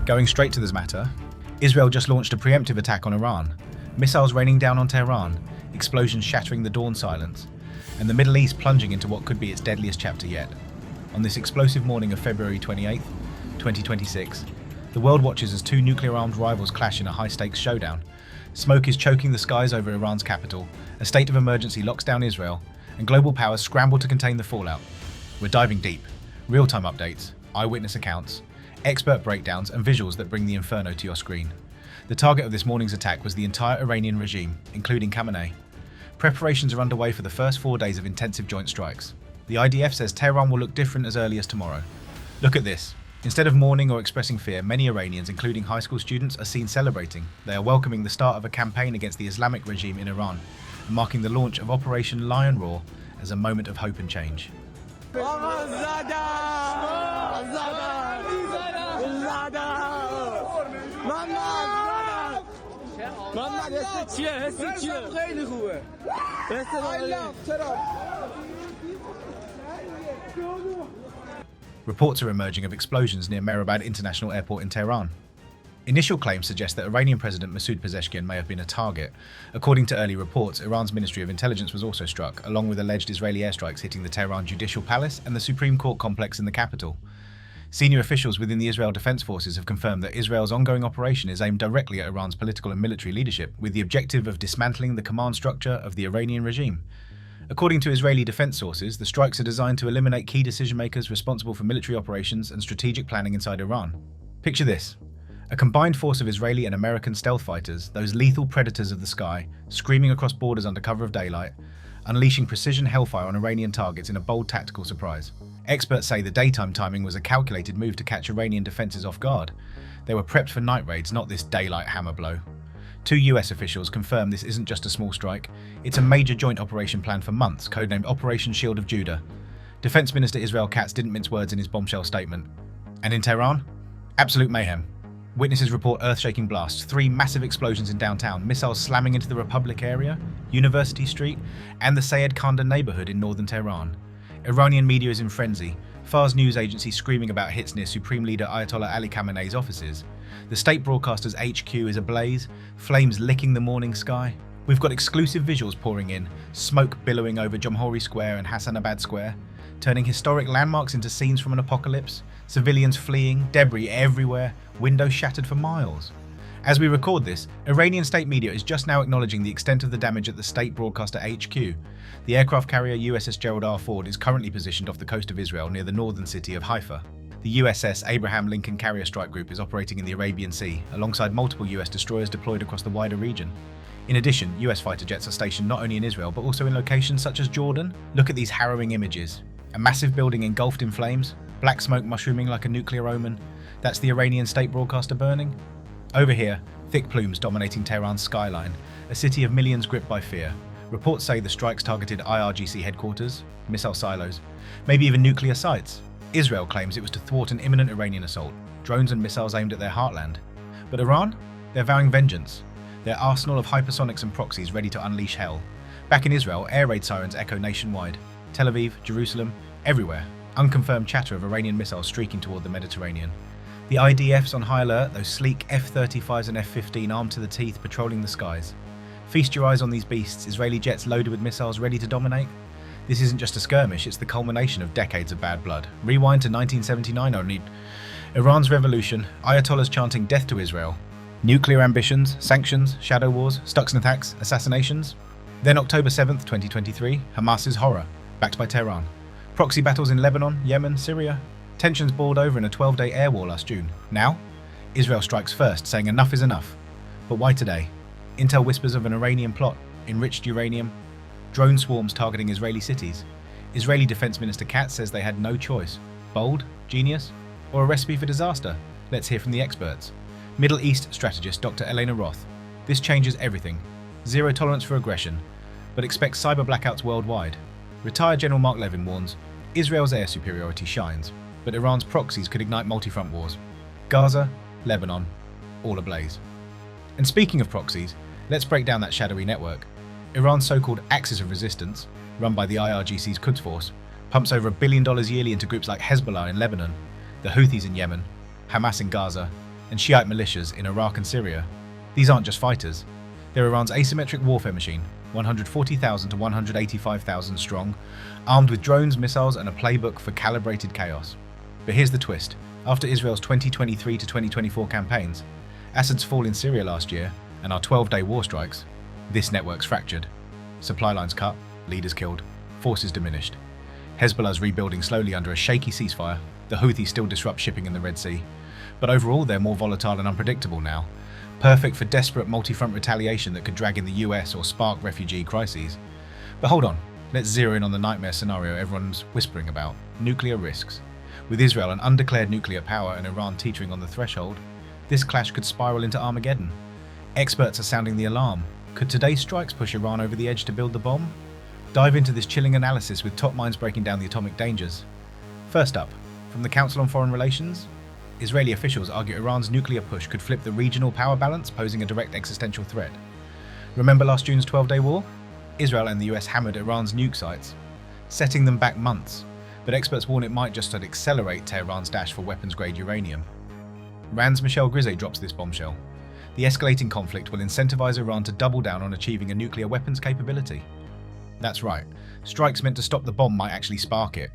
Going straight to this matter, Israel just launched a preemptive attack on Iran, missiles raining down on Tehran, explosions shattering the dawn silence, and the Middle East plunging into what could be its deadliest chapter yet. On this explosive morning of February 28, 2026, the world watches as two nuclear-armed rivals clash in a high-stakes showdown. Smoke is choking the skies over Iran's capital, a state of emergency locks down Israel, and global powers scramble to contain the fallout. We're diving deep. Real-time updates, eyewitness accounts, expert breakdowns, and visuals that bring the inferno to your screen. The target of this morning's attack was the entire Iranian regime, including Khamenei. Preparations are underway for the first 4 days of intensive joint strikes. The IDF says Tehran will look different as early as tomorrow. Look at this. Instead of mourning or expressing fear, many Iranians, including high school students, are seen celebrating. They are welcoming the start of a campaign against the Islamic regime in Iran, and marking the launch of Operation Lion Roar as a moment of hope and change. Reports are emerging of explosions near Mehrabad International Airport in Tehran. Initial claims suggest that Iranian President Masoud Pezeshkian may have been a target. According to early reports, Iran's Ministry of Intelligence was also struck, along with alleged Israeli airstrikes hitting the Tehran Judicial Palace and the Supreme Court complex in the capital. Senior officials within the Israel Defense Forces have confirmed that Israel's ongoing operation is aimed directly at Iran's political and military leadership, with the objective of dismantling the command structure of the Iranian regime. According to Israeli defense sources, the strikes are designed to eliminate key decision-makers responsible for military operations and strategic planning inside Iran. Picture this. A combined force of Israeli and American stealth fighters, those lethal predators of the sky, screaming across borders under cover of daylight, unleashing precision hellfire on Iranian targets in a bold tactical surprise. Experts say the daytime timing was a calculated move to catch Iranian defenses off guard. They were prepped for night raids, not this daylight hammer blow. 2 US officials confirm this isn't just a small strike, it's a major joint operation planned for months, codenamed Operation Shield of Judah. Defense Minister Israel Katz didn't mince words in his bombshell statement. And in Tehran? Absolute mayhem. Witnesses report earth-shaking blasts, 3 massive explosions in downtown, missiles slamming into the Republic area, University Street, and the Sayed Kanda neighborhood in northern Tehran. Iranian media is in frenzy, Fars news agency screaming about hits near Supreme Leader Ayatollah Ali Khamenei's offices. The state broadcaster's HQ is ablaze, flames licking the morning sky. We've got exclusive visuals pouring in, smoke billowing over Jamhuri Square and Hassanabad Square, turning historic landmarks into scenes from an apocalypse, civilians fleeing, debris everywhere, windows shattered for miles. As we record this, Iranian state media is just now acknowledging the extent of the damage at the state broadcaster HQ. The aircraft carrier USS Gerald R. Ford is currently positioned off the coast of Israel near the northern city of Haifa. The USS Abraham Lincoln Carrier Strike Group is operating in the Arabian Sea, alongside multiple US destroyers deployed across the wider region. In addition, US fighter jets are stationed not only in Israel, but also in locations such as Jordan. Look at these harrowing images. A massive building engulfed in flames, black smoke mushrooming like a nuclear omen. That's the Iranian state broadcaster burning. Over here, thick plumes dominating Tehran's skyline, a city of millions gripped by fear. Reports say the strikes targeted IRGC headquarters, missile silos, maybe even nuclear sites. Israel claims it was to thwart an imminent Iranian assault, drones and missiles aimed at their heartland. But Iran? They're vowing vengeance. Their arsenal of hypersonics and proxies ready to unleash hell. Back in Israel, air raid sirens echo nationwide. Tel Aviv, Jerusalem, everywhere. Unconfirmed chatter of Iranian missiles streaking toward the Mediterranean. The IDF's on high alert, those sleek F-35s and F-15 armed to the teeth patrolling the skies. Feast your eyes on these beasts, Israeli jets loaded with missiles ready to dominate. This isn't just a skirmish, it's the culmination of decades of bad blood. Rewind to 1979 only. Iran's revolution, Ayatollahs chanting death to Israel. Nuclear ambitions, sanctions, shadow wars, Stuxnet attacks, assassinations. Then October 7th, 2023, Hamas's horror, backed by Tehran. Proxy battles in Lebanon, Yemen, Syria. Tensions boiled over in a 12-day air war last June. Now, Israel strikes first, saying enough is enough. But why today? Intel whispers of an Iranian plot, enriched uranium, drone swarms targeting Israeli cities. Israeli Defense Minister Katz says they had no choice. Bold, genius, or a recipe for disaster? Let's hear from the experts. Middle East strategist Dr. Elena Roth. This changes everything. Zero tolerance for aggression, but expect cyber blackouts worldwide. Retired General Mark Levin warns, Israel's air superiority shines, but Iran's proxies could ignite multi-front wars. Gaza, Lebanon, all ablaze. And speaking of proxies, let's break down that shadowy network. Iran's so-called Axis of Resistance, run by the IRGC's Quds Force, pumps over $1 billion yearly into groups like Hezbollah in Lebanon, the Houthis in Yemen, Hamas in Gaza, and Shiite militias in Iraq and Syria. These aren't just fighters. They're Iran's asymmetric warfare machine, 140,000 to 185,000 strong, armed with drones, missiles, and a playbook for calibrated chaos. But here's the twist. After Israel's 2023 to 2024 campaigns, Assad's fall in Syria last year, and our 12-day war strikes, this network's fractured. Supply lines cut, leaders killed, forces diminished. Hezbollah's rebuilding slowly under a shaky ceasefire. The Houthis still disrupt shipping in the Red Sea. But overall, they're more volatile and unpredictable now. Perfect for desperate multi-front retaliation that could drag in the US or spark refugee crises. But hold on, let's zero in on the nightmare scenario everyone's whispering about: nuclear risks. With Israel an undeclared nuclear power and Iran teetering on the threshold, this clash could spiral into Armageddon. Experts are sounding the alarm. Could today's strikes push Iran over the edge to build the bomb? Dive into this chilling analysis with top minds breaking down the atomic dangers. First up, from the Council on Foreign Relations, Israeli officials argue Iran's nuclear push could flip the regional power balance, posing a direct existential threat. Remember last June's 12-day war? Israel and the US hammered Iran's nuke sites, setting them back months, but experts warn it might just accelerate Tehran's dash for weapons-grade uranium. Rand's Michel Grisey drops this bombshell. The escalating conflict will incentivize Iran to double down on achieving a nuclear weapons capability. That's right, strikes meant to stop the bomb might actually spark it,